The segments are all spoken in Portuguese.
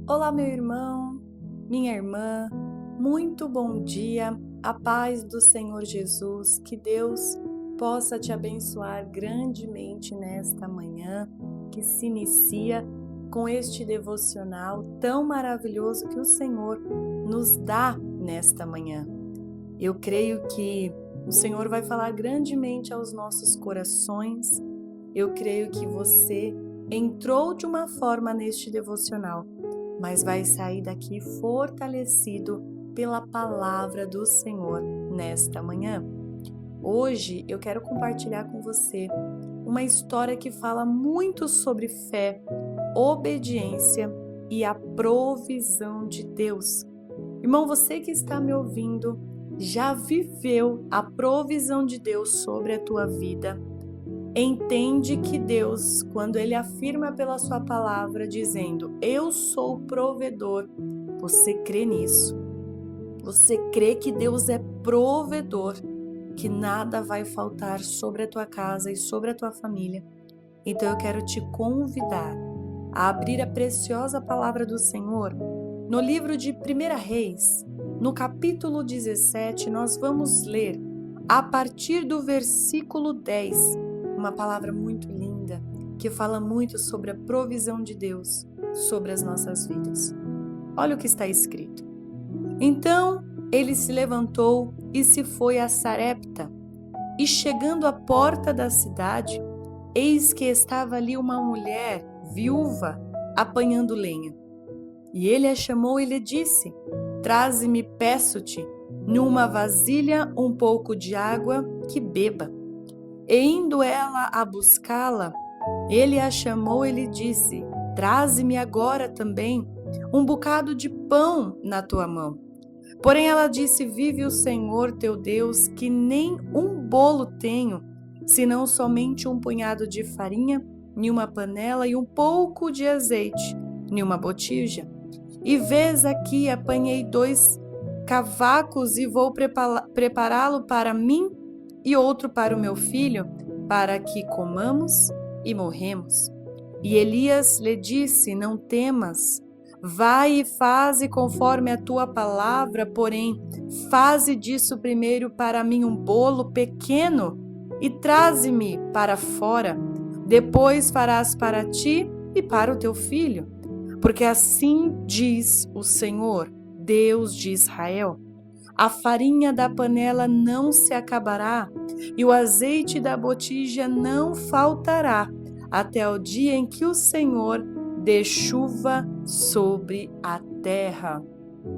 Olá, meu irmão, minha irmã, muito bom dia, a paz do Senhor Jesus, que Deus possa te abençoar grandemente nesta manhã que se inicia com este devocional tão maravilhoso que o Senhor nos dá nesta manhã. Eu creio que o Senhor vai falar grandemente aos nossos corações. Eu creio que você entrou de uma forma neste devocional, mas vai sair daqui fortalecido pela palavra do Senhor nesta manhã. Hoje eu quero compartilhar com você uma história que fala muito sobre fé, obediência e a provisão de Deus. Irmão, você que está me ouvindo, já viveu a provisão de Deus sobre a tua vida? Entende que Deus, quando Ele afirma pela sua palavra, dizendo, eu sou o provedor, você crê nisso? Você crê que Deus é provedor, que nada vai faltar sobre a tua casa e sobre a tua família? Então eu quero te convidar a abrir a preciosa palavra do Senhor no livro de 1 Reis, no capítulo 17, nós vamos ler a partir do versículo 10, uma palavra muito linda, que fala muito sobre a provisão de Deus sobre as nossas vidas. Olha o que está escrito. Então ele se levantou e se foi a Sarepta, e chegando à porta da cidade, eis que estava ali uma mulher viúva apanhando lenha. E ele a chamou e lhe disse, traze-me, peço-te, numa vasilha um pouco de água que beba. E indo ela a buscá-la, ele a chamou e lhe disse, traze-me agora também um bocado de pão na tua mão. Porém ela disse, vive o Senhor teu Deus, que nem um bolo tenho, senão somente um punhado de farinha, em uma panela e um pouco de azeite, em uma botija. E vês aqui, apanhei 2 cavacos e vou prepará-lo para mim e outro para o meu filho, para que comamos e morremos. E Elias lhe disse, não temas, vai e faze conforme a tua palavra, porém, faze disso primeiro para mim um bolo pequeno e traze-me para fora, depois farás para ti e para o teu filho. Porque assim diz o Senhor, Deus de Israel, a farinha da panela não se acabará e o azeite da botija não faltará, até o dia em que o Senhor dê chuva sobre a terra.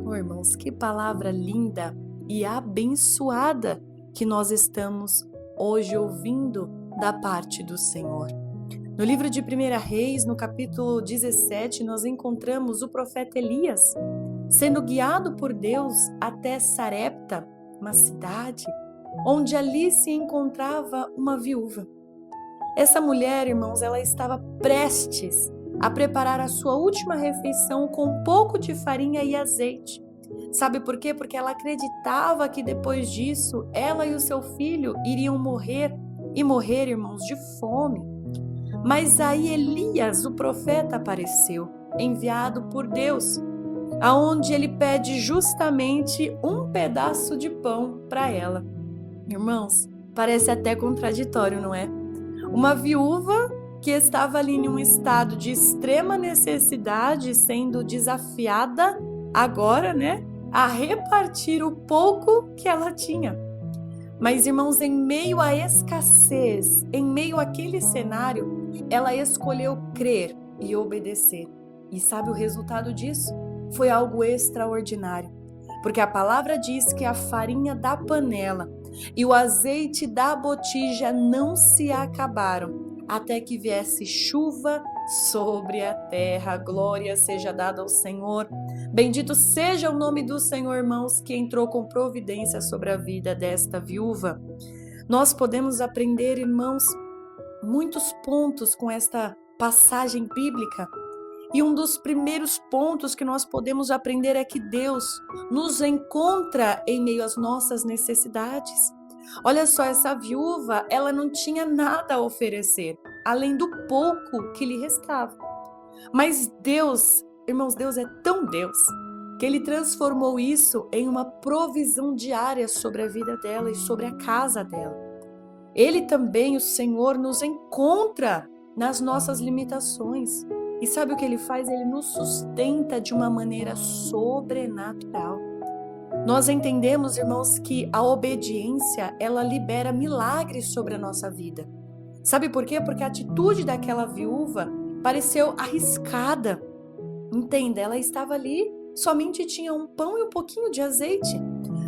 Oh, irmãos, que palavra linda e abençoada que nós estamos hoje ouvindo da parte do Senhor. No livro de 1 Reis, no capítulo 17, nós encontramos o profeta Elias sendo guiado por Deus até Sarepta, uma cidade, onde ali se encontrava uma viúva. Essa mulher, irmãos, ela estava prestes a preparar a sua última refeição com um pouco de farinha e azeite. Sabe por quê? Porque ela acreditava que depois disso, ela e o seu filho iriam morrer, e morrer, irmãos, de fome. Mas aí Elias, o profeta, apareceu, enviado por Deus, aonde ele pede justamente um pedaço de pão para ela. Irmãos, parece até contraditório, não é? Uma viúva que estava ali em um estado de extrema necessidade, sendo desafiada agora, né, a repartir o pouco que ela tinha. Mas, irmãos, em meio à escassez, em meio àquele cenário, ela escolheu crer e obedecer. E sabe o resultado disso? Foi algo extraordinário. Porque a palavra diz que a farinha da panela e o azeite da botija não se acabaram, até que viesse chuva sobre a terra. Glória seja dada ao Senhor. Bendito seja o nome do Senhor, irmãos, que entrou com providência sobre a vida desta viúva. Nós podemos aprender, irmãos, muitos pontos com esta passagem bíblica. E um dos primeiros pontos que nós podemos aprender é que Deus nos encontra em meio às nossas necessidades. Olha só, essa viúva, ela não tinha nada a oferecer, além do pouco que lhe restava. Mas Deus Irmãos, Deus é tão Deus que Ele transformou isso em uma provisão diária sobre a vida dela e sobre a casa dela. Ele também, o Senhor, nos encontra nas nossas limitações. E sabe o que Ele faz? Ele nos sustenta de uma maneira sobrenatural. Nós entendemos, irmãos, que a obediência, ela libera milagres sobre a nossa vida. Sabe por quê? Porque a atitude daquela viúva pareceu arriscada. Entenda, ela estava ali, somente tinha um pão e um pouquinho de azeite.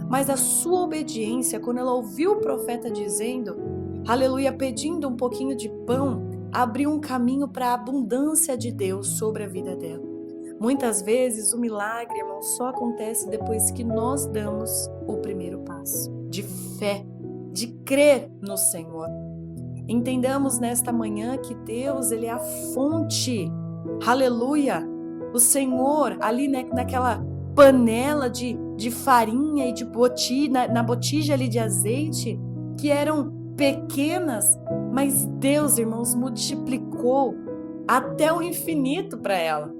Mas a sua obediência, quando ela ouviu o profeta dizendo, aleluia, pedindo um pouquinho de pão, abriu um caminho para a abundância de Deus sobre a vida dela. Muitas vezes o milagre, irmão, só acontece depois que nós damos o primeiro passo de fé, de crer no Senhor. Entendamos nesta manhã que Deus, Ele é a fonte, aleluia. O Senhor, ali naquela panela de farinha e de botija, na botija ali de azeite, que eram pequenas, mas Deus, irmãos, multiplicou até o infinito para ela.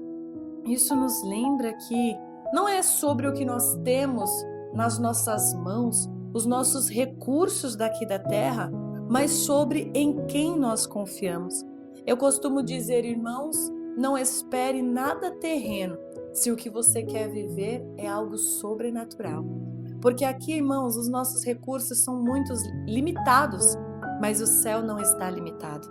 Isso nos lembra que não é sobre o que nós temos nas nossas mãos, os nossos recursos daqui da terra, mas sobre em quem nós confiamos. Eu costumo dizer, irmãos, não espere nada terreno se o que você quer viver é algo sobrenatural. Porque aqui, irmãos, os nossos recursos são muito limitados, mas o céu não está limitado.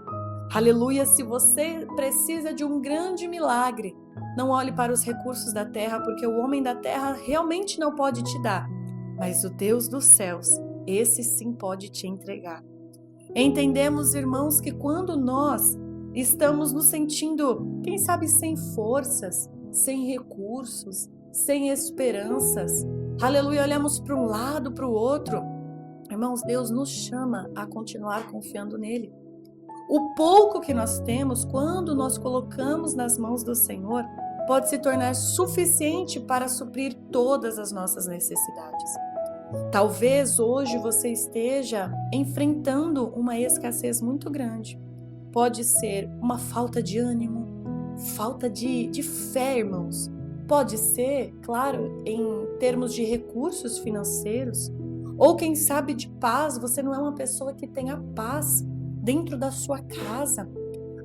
Aleluia, se você precisa de um grande milagre, não olhe para os recursos da terra, porque o homem da terra realmente não pode te dar. Mas o Deus dos céus, esse sim pode te entregar. Entendemos, irmãos, que quando nós estamos nos sentindo, quem sabe, sem forças, sem recursos, sem esperanças, aleluia, olhamos para um lado, para o outro, irmãos, Deus nos chama a continuar confiando nele. O pouco que nós temos, quando nós colocamos nas mãos do Senhor, pode se tornar suficiente para suprir todas as nossas necessidades. Talvez hoje você esteja enfrentando uma escassez muito grande. Pode ser uma falta de ânimo, falta de fé, irmãos. Pode ser, claro, em termos de recursos financeiros, ou quem sabe de paz. Você não é uma pessoa que tenha paz dentro da sua casa,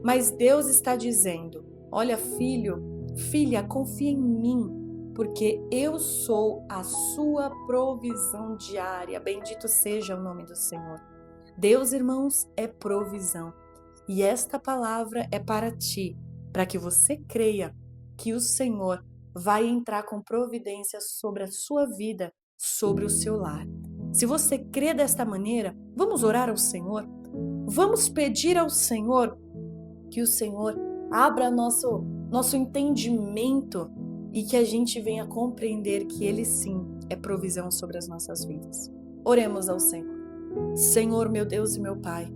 mas Deus está dizendo, olha, filho, filha, confia em mim, porque eu sou a sua provisão diária. Bendito seja o nome do Senhor. Deus, irmãos, é provisão. E esta palavra é para ti, para que você creia que o Senhor vai entrar com providência sobre a sua vida, sobre o seu lar. Se você crê desta maneira, vamos orar ao Senhor. Vamos pedir ao Senhor que o Senhor abra nosso entendimento e que a gente venha compreender que Ele sim é provisão sobre as nossas vidas. Oremos ao Senhor. Senhor, meu Deus e meu Pai,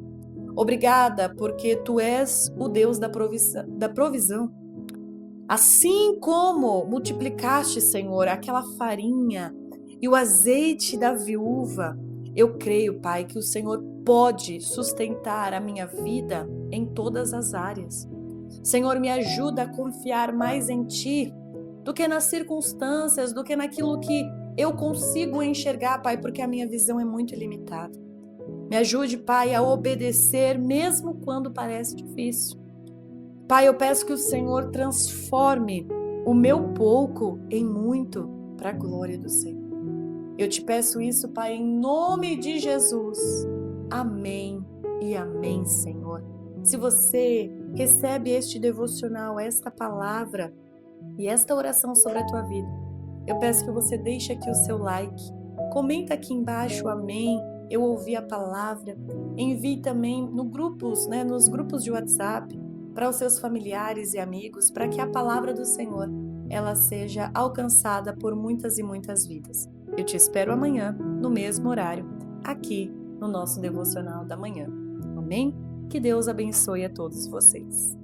obrigada porque Tu és o Deus da provisão. Assim como multiplicaste, Senhor, aquela farinha e o azeite da viúva, eu creio, Pai, que o Senhor pode sustentar a minha vida em todas as áreas. Senhor, me ajuda a confiar mais em Ti do que nas circunstâncias, do que naquilo que eu consigo enxergar, Pai, porque a minha visão é muito limitada. Me ajude, Pai, a obedecer mesmo quando parece difícil. Pai, eu peço que o Senhor transforme o meu pouco em muito para a glória do Senhor. Eu te peço isso, Pai, em nome de Jesus. Amém e amém, Senhor. Se você recebe este devocional, esta palavra e esta oração sobre a tua vida, eu peço que você deixe aqui o seu like, comenta aqui embaixo, amém, eu ouvi a palavra, envie também nos grupos de WhatsApp para os seus familiares e amigos, para que a palavra do Senhor ela seja alcançada por muitas e muitas vidas. Eu te espero amanhã, no mesmo horário, aqui no nosso Devocional da Manhã. Amém? Que Deus abençoe a todos vocês.